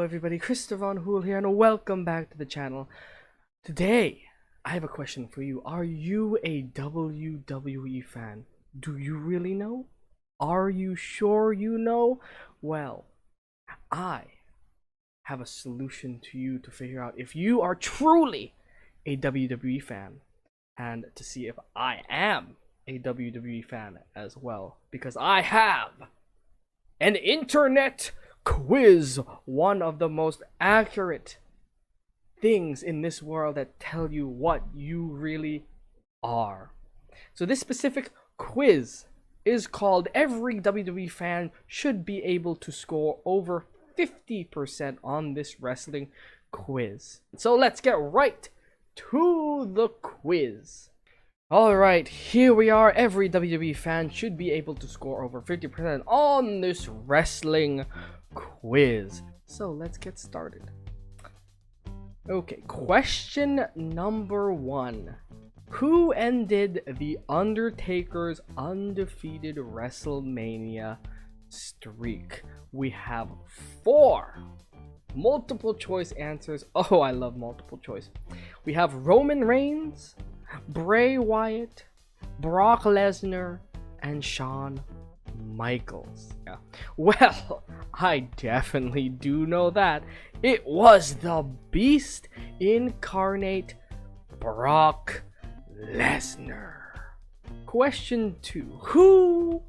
everybody, Christopher Von Hool here, and welcome back to the channel. Today, I have a question for you. Are you a WWE fan? Do you really know? Are you sure you know? Well, I have a solution to you to figure out if you are truly a WWE fan, and to see if I am a WWE fan as well, because I have an internet quiz, one of the most accurate things in this world that tell you what you really are. So this specific quiz is called Every WWE Fan Should Be Able to Score Over 50% on This Wrestling Quiz. So let's get right to the quiz. Alright, here we are. Every WWE fan should be able to score over 50% on this wrestling quiz. So let's get started. Okay, question number 1. Who ended The Undertaker's undefeated WrestleMania streak? We have 4 multiple choice answers. Oh, I love multiple choice. We have Roman Reigns, Bray Wyatt, Brock Lesnar, and Shawn Michaels. Yeah. Well, I definitely do know that. It was the Beast incarnate, Brock Lesnar. Question 2. Who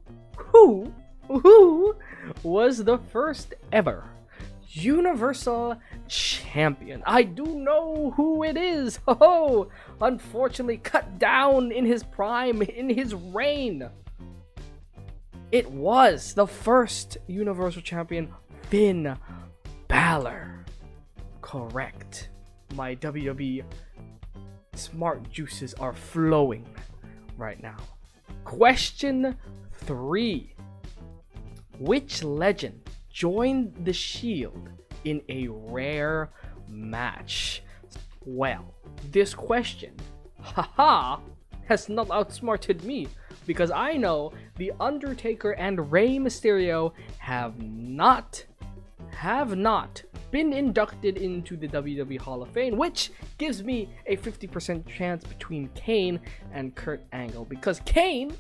was the first ever Universal Champion? I do know who it is. Oh, unfortunately cut down in his prime, in his reign. It was the first Universal Champion, Finn Balor. Correct. My WWE smart juices are flowing right now. Question 3. Which legend joined the Shield in a rare match? Well, this question, has not outsmarted me, because I know The Undertaker and Rey Mysterio have not been inducted into the WWE Hall of Fame, which gives me a 50% chance between Kane and Kurt Angle, because Kane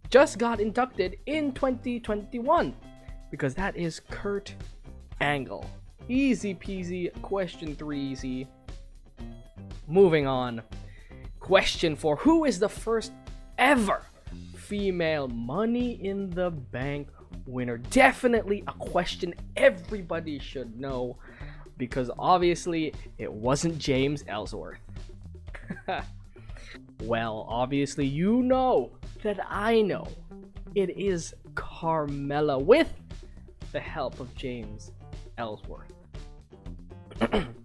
just got inducted in 2021. Because that is Kurt Angle. Easy peasy. Question 3 easy. Moving on. Question 4. Who is the first ever female Money in the Bank winner? Definitely a question everybody should know, because obviously it wasn't James Ellsworth. Well, obviously you know that I know it is Carmella, with the help of James Ellsworth.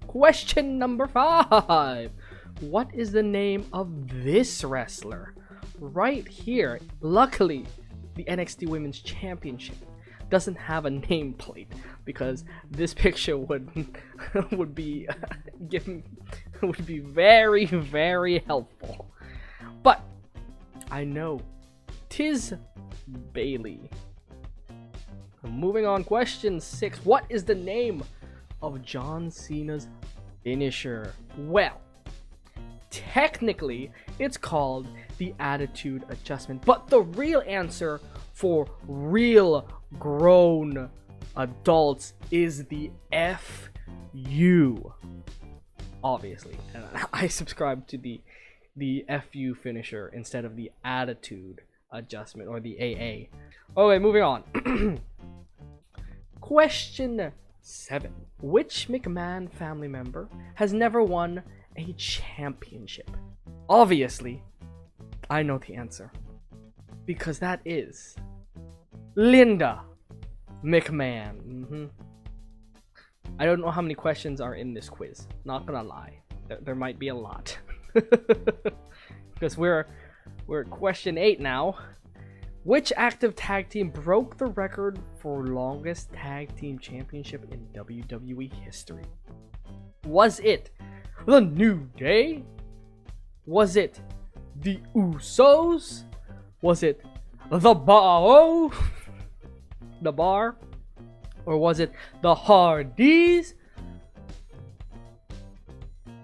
Question number 5. What is the name of this wrestler? Right here, luckily, the NXT Women's Championship doesn't have a nameplate, because this picture would be very, very helpful. But I know 'tis Bailey. Moving on, question 6. What is the name of John Cena's finisher? Well, technically, it's called the Attitude Adjustment, but the real answer for real grown adults is the FU. Obviously, and I subscribe to the FU finisher instead of the Attitude Adjustment, or the AA. Okay, moving on. Question 7. Which McMahon family member has never won a championship? Obviously, I know the answer, because that is Linda McMahon. I don't know how many questions are in this quiz, not gonna lie. There might be a lot. Because we're at question 8 now. Which active tag team broke the record for longest tag team championship in WWE history? Was it the New Day? Was it the Usos? Was it the Bar? Or was it the Hardys?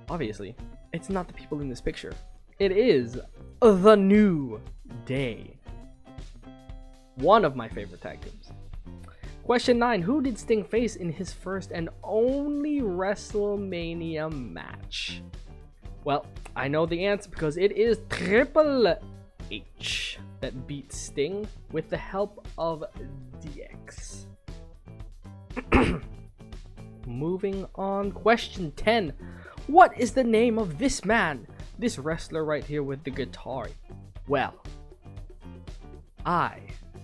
Obviously, it's not the people in this picture. It is the New Day. One of my favorite tag teams. Question 9. Who did Sting face in his first and only WrestleMania match? Well, I know the answer because it is Triple H that beat Sting with the help of DX. Moving on. Question 10. What is the name of this man? This wrestler right here with the guitar. Well, I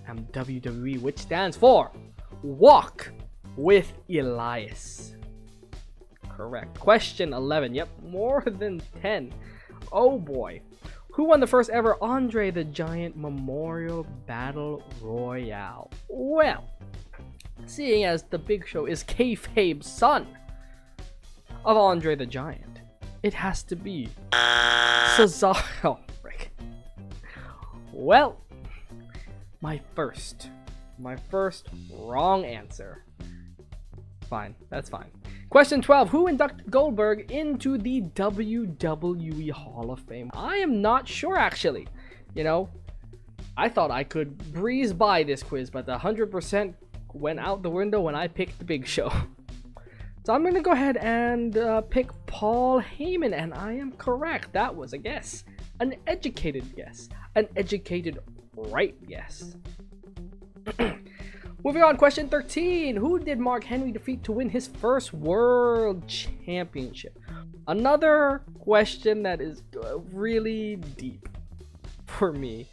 am WWE, which stands for Walk with Elias. Correct. Question 11. Yep, more than 10. Oh boy. Who won the first ever Andre the Giant Memorial Battle Royale? Well, seeing as the Big Show is kayfabe's son of Andre the Giant, it has to be Cesaro. Oh, frick. Well, my first wrong answer. Fine, that's fine. Question 12. Who inducted Goldberg into the WWE Hall of Fame? I am not sure, actually. You know, I thought I could breeze by this quiz, but the 100% went out the window when I picked the Big Show. So I'm going to go ahead and pick Paul Heyman, and I am correct. That was a guess. An educated guess. An educated right guess. Moving on, question 13. Who did Mark Henry defeat to win his first world championship? Another question that is really deep for me.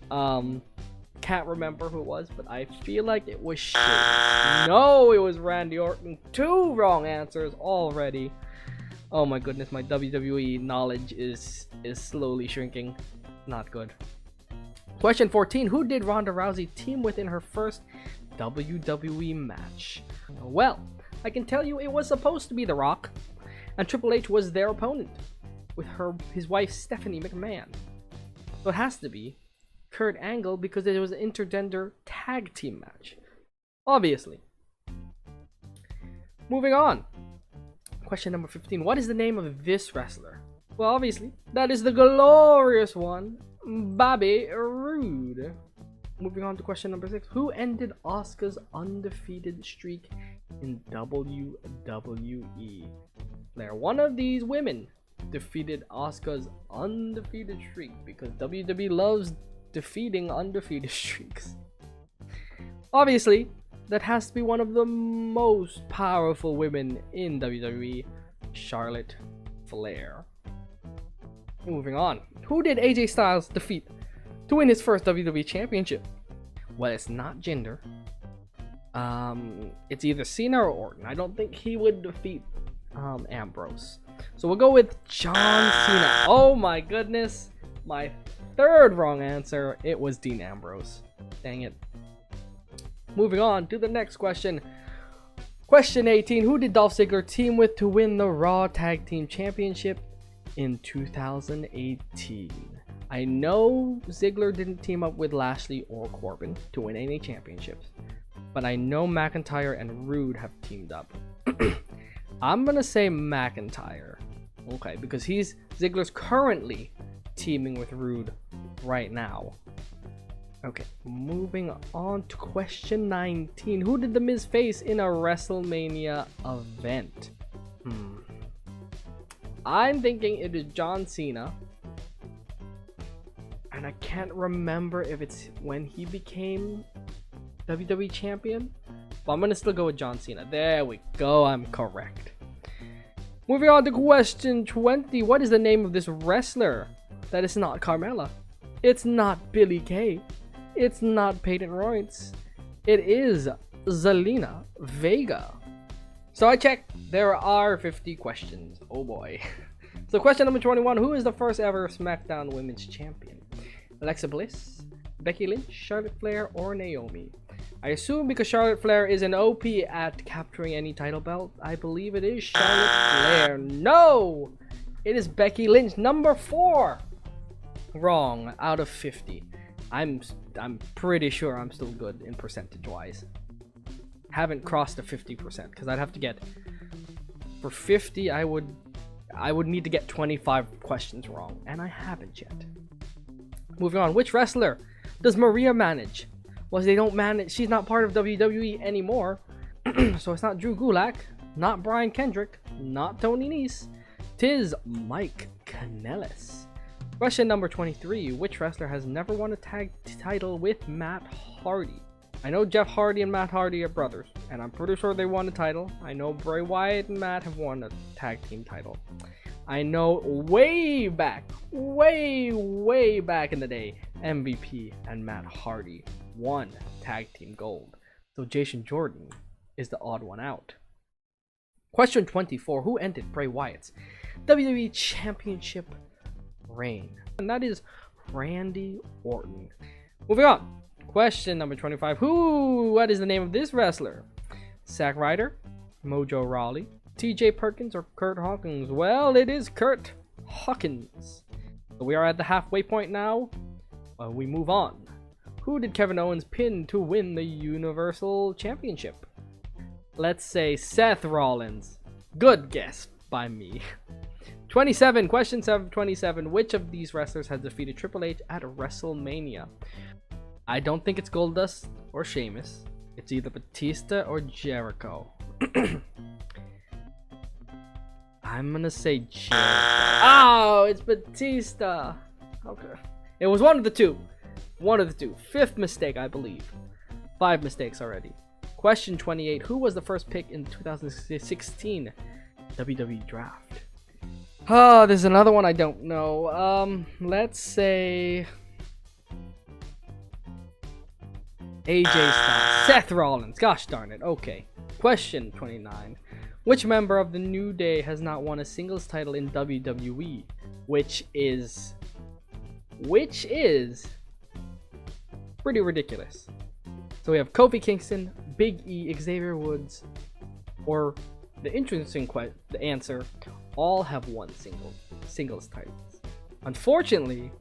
Can't remember who it was, but I feel like it was Sheamus. No, it was Randy Orton. 2 wrong answers already. Oh my goodness, my WWE knowledge is slowly shrinking. Not good. Question 14. Who did Ronda Rousey team with in her first WWE match? Well, I can tell you it was supposed to be The Rock, and Triple H was their opponent with his wife Stephanie McMahon. So it has to be Kurt Angle because it was an intergender tag team match. Obviously. Moving on. Question number 15. What is the name of this wrestler? Well, obviously, that is the glorious one, Bobby Roode. Moving on to question number 6. Who ended Asuka's undefeated streak in WWE? Flair. One of these women defeated Asuka's undefeated streak because WWE loves defeating undefeated streaks. Obviously, that has to be one of the most powerful women in WWE, Charlotte Flair. Moving on. Who did AJ Styles defeat to win his first WWE Championship? Well, it's not Jinder. It's either Cena or Orton. I don't think he would defeat Ambrose. So we'll go with John Cena. Oh my goodness. My 3rd wrong answer. It was Dean Ambrose. Dang it. Moving on to the next question. Question 18. Who did Dolph Ziggler team with to win the Raw Tag Team Championship in 2018? I know Ziggler didn't team up with Lashley or Corbin to win any championships, but I know McIntyre and Rude have teamed up. I'm gonna say McIntyre, okay, because Ziggler's currently teaming with Rude right now. Okay, moving on to question 19. Who did The Miz face in a WrestleMania event? I'm thinking it is John Cena. And I can't remember if it's when he became WWE champion. But I'm going to still go with John Cena. There we go. I'm correct. Moving on to question 20. What is the name of this wrestler that is not Carmella? It's not Billie Kay. It's not Peyton Royce. It is Zelina Vega. So I checked. There are 50 questions. Oh boy. So question number 21. Who is the first ever SmackDown Women's Champion? Alexa Bliss, Becky Lynch, Charlotte Flair, or Naomi? I assume because Charlotte Flair is an OP at capturing any title belt, I believe it is Charlotte Flair. No! It is Becky Lynch, number 4. Wrong, out of 50. I'm pretty sure I'm still good in percentage-wise. haven't crossed the 50%, because I'd have to get, for 50, I would need to get 25 questions wrong, and I haven't yet. Moving on, which wrestler does Maria manage? Well, they don't manage, she's not part of WWE anymore, so it's not Drew Gulak, not Brian Kendrick, not Tony Nese, tis Mike Kanellis. Question number 23, which wrestler has never won a tag title with Matt Hardy? I know Jeff Hardy and Matt Hardy are brothers, and I'm pretty sure they won a title. I know Bray Wyatt and Matt have won a tag team title. I know way back in the day, MVP and Matt Hardy won tag team gold. So Jason Jordan is the odd one out. Question 24, who ended Bray Wyatt's WWE Championship reign? And that is Randy Orton. Moving on. Question number 25. What is the name of this wrestler? Zack Ryder, Mojo Rawley, TJ Perkins, or Kurt Hawkins? Well, it is Kurt Hawkins. So we are at the halfway point now. We move on. Who did Kevin Owens pin to win the Universal Championship? Let's say Seth Rollins. Good guess by me. 27. Question 27. Which of these wrestlers has defeated Triple H at WrestleMania? I don't think it's Goldust or Sheamus. It's either Batista or Jericho. I'm gonna say Jericho. Oh, it's Batista. Okay. It was one of the two. Fifth mistake, I believe. 5 mistakes already. Question 28. Who was the first pick in 2016 WWE Draft? Oh, there's another one I don't know. Let's say AJ Styles. Seth Rollins. Gosh darn it. Okay. Question 29. Which member of the New Day has not won a singles title in WWE? Which is pretty ridiculous. So we have Kofi Kingston, Big E, Xavier Woods, or the interesting the answer, all have won singles titles. Unfortunately,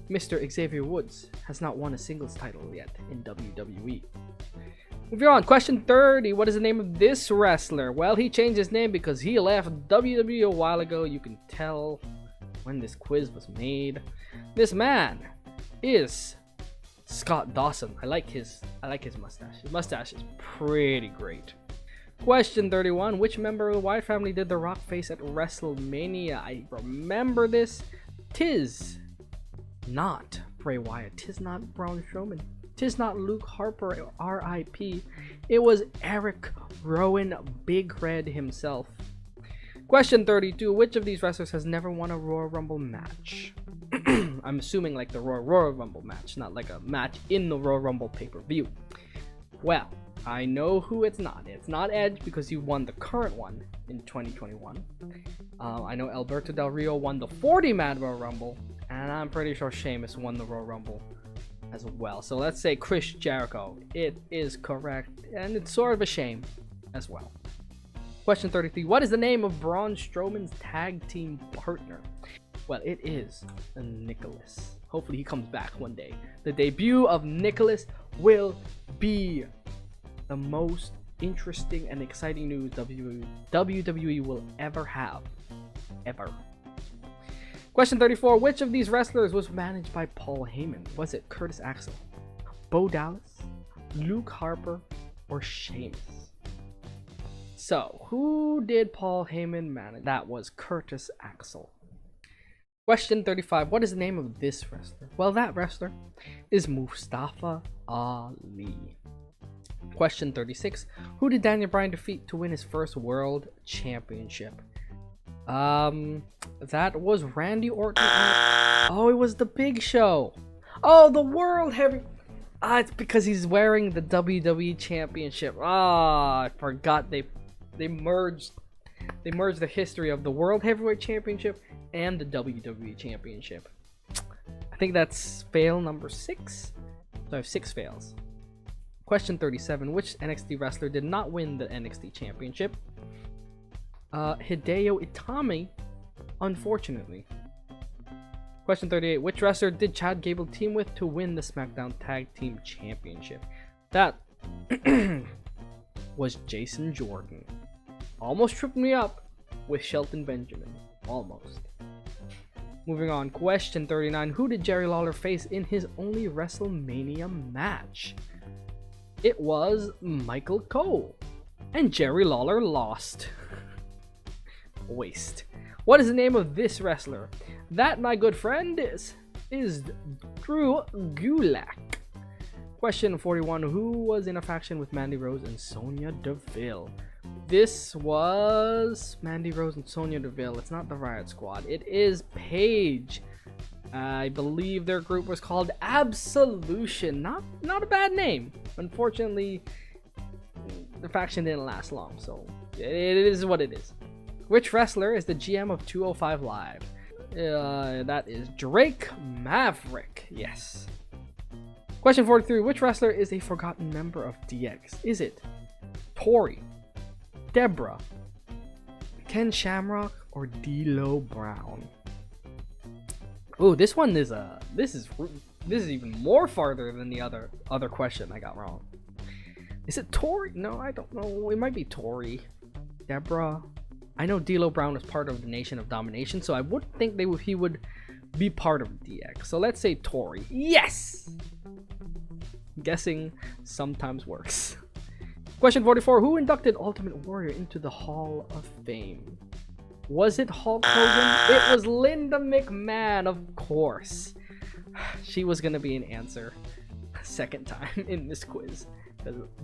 Mr. Xavier Woods has not won a singles title yet in WWE. Moving on, question 30. What is the name of this wrestler? Well, he changed his name because he left WWE a while ago. You can tell when this quiz was made. This man is Scott Dawson. I like his mustache. His mustache is pretty great. Question 31. Which member of the Wyatt family did The Rock face at WrestleMania? I remember this. Tis not Bray Wyatt. Tis not Braun Strowman. Tis not Luke Harper, R.I.P. It was Eric Rowan Big Red himself. Question 32. Which of these wrestlers has never won a Royal Rumble match? I'm assuming like the Royal Rumble match, not like a match in the Royal Rumble pay-per-view. Well, I know who it's not. It's not Edge because he won the current one in 2021. I know Alberto Del Rio won the 40-man Royal Rumble, and I'm pretty sure Sheamus won the Royal Rumble as well. So let's say Chris Jericho. It is correct, and it's sort of a shame as well. Question 33. What is the name of Braun Strowman's tag team partner? Well, it is Nicholas. Hopefully he comes back one day. The debut of Nicholas will be the most interesting and exciting news WWE will ever have. Ever. Question 34. Which of these wrestlers was managed by Paul Heyman? Was it Curtis Axel, Bo Dallas, Luke Harper, or Sheamus? So, who did Paul Heyman manage? That was Curtis Axel. Question 35. What is the name of this wrestler? Well, that wrestler is Mustafa Ali. Question 36. Who did Daniel Bryan defeat to win his first world championship? That was Randy Orton. Oh, it was the Big Show. Oh, the World Heavy. It's because he's wearing the WWE Championship. I forgot they merged the history of the World Heavyweight Championship and the WWE Championship. I think that's fail number 6. So I have 6 fails. Question 37. Which NXT wrestler did not win the NXT Championship? Hideo Itami, unfortunately. Question 38. Which wrestler did Chad Gable team with to win the SmackDown Tag Team Championship? That was Jason Jordan. Almost tripped me up with Shelton Benjamin. Almost. Moving on, question 39. Who did Jerry Lawler face in his only WrestleMania match? It was Michael Cole. And Jerry Lawler lost. Waste. What is the name of this wrestler? That, my good friend, is Drew Gulak. Question 41. Who was in a faction with Mandy Rose and Sonya Deville? This was Mandy Rose and Sonya Deville. It's not the Riot Squad. It is Paige. I believe their group was called Absolution. Not a bad name. Unfortunately, the faction didn't last long, so it is what it is. Which wrestler is the GM of 205 Live? That is Drake Maverick. Yes. Question 43. Which wrestler is a forgotten member of DX? Is it Tori, Deborah, Ken Shamrock, or D'Lo Brown? Oh, this one is this is even more farther than the other question I got wrong. Is it Tori? No, I don't know. It might be Tori. Deborah. I know D'Lo Brown was part of the Nation of Domination, so I would think he would be part of DX. So let's say Tori. Yes! Guessing sometimes works. Question 44. Who inducted Ultimate Warrior into the Hall of Fame? Was it Hulk Hogan? It was Linda McMahon, of course. She was gonna be an answer second time in this quiz.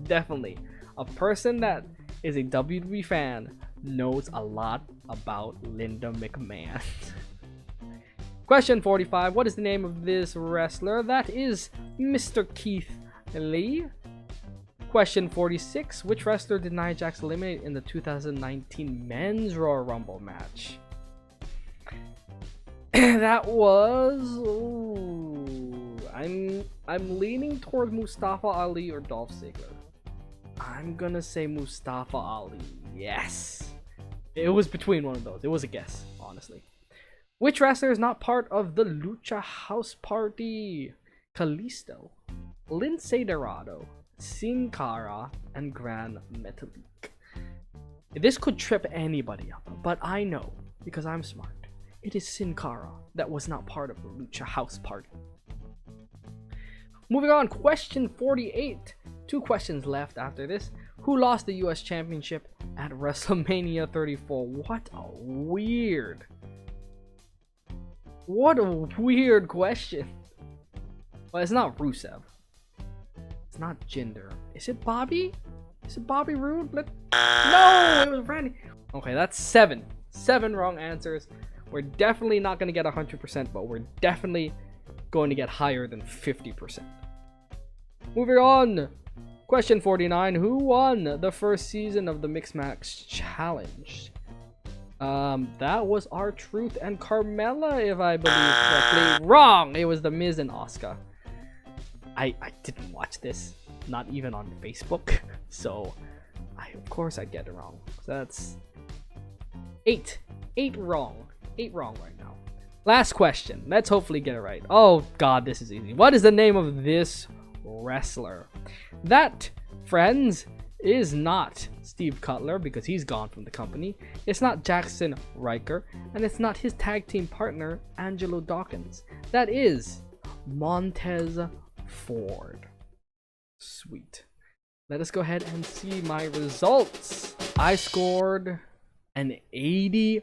Definitely, a person that is a WWE fan knows a lot about Linda McMahon. Question 45. What is the name of this wrestler? That is Mr. Keith Lee. Question 46. Which wrestler did Nia Jax eliminate in the 2019 Men's Royal Rumble match? That was... Ooh, I'm leaning toward Mustafa Ali or Dolph Ziggler. I'm gonna say Mustafa Ali. Yes. It was between one of those. It was a guess, honestly. Which wrestler is not part of the Lucha House Party? Kalisto, Lince Dorado, Sin Cara, and Gran Metalik. This could trip anybody up, but I know, because I'm smart, it is Sin Cara that was not part of the Lucha House Party. Moving on, question 48. 2 questions left after this. Who lost the US Championship at WrestleMania 34? What a weird question. Well, it's not Rusev. It's not Jinder. Is it Bobby? Is it Bobby Roode? No, it was Randy. Okay, that's 7. 7 wrong answers. We're definitely not going to get 100%, but we're definitely going to get higher than 50%. Moving on. Question 49. Who won the first season of the Mixed Match Challenge? That was R-Truth and Carmella, if I believe correctly. Wrong! It was The Miz and Asuka. I didn't watch this, not even on Facebook, so of course I get it wrong. So that's 8 wrong. 8 wrong right now. Last question. Let's hopefully get it right. Oh god, this is easy. What is the name of this wrestler? That, friends, is not Steve Cutler, because he's gone from the company. It's not Jackson Riker, and it's not his tag team partner Angelo Dawkins. That is Montez Ford. Sweet. Let us go ahead and see my results. I scored an 80%.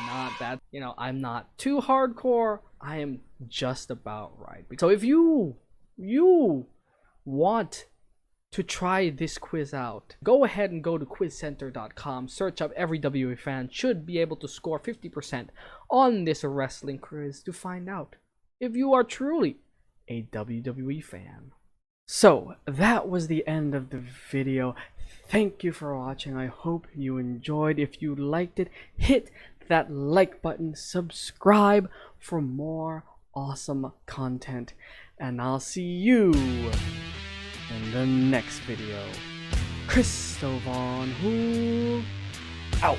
Not bad. You know, I'm not too hardcore. I am just about right. So if you want to try this quiz out, go ahead and go to quizcenter.com, search up every WWE fan, should be able to score 50% on this wrestling quiz to find out if you are truly a WWE fan. So that was the end of the video. Thank you for watching. I hope you enjoyed. If you liked it, hit that like button, subscribe for more awesome content, and I'll see you in the next video. Christo Von Who out.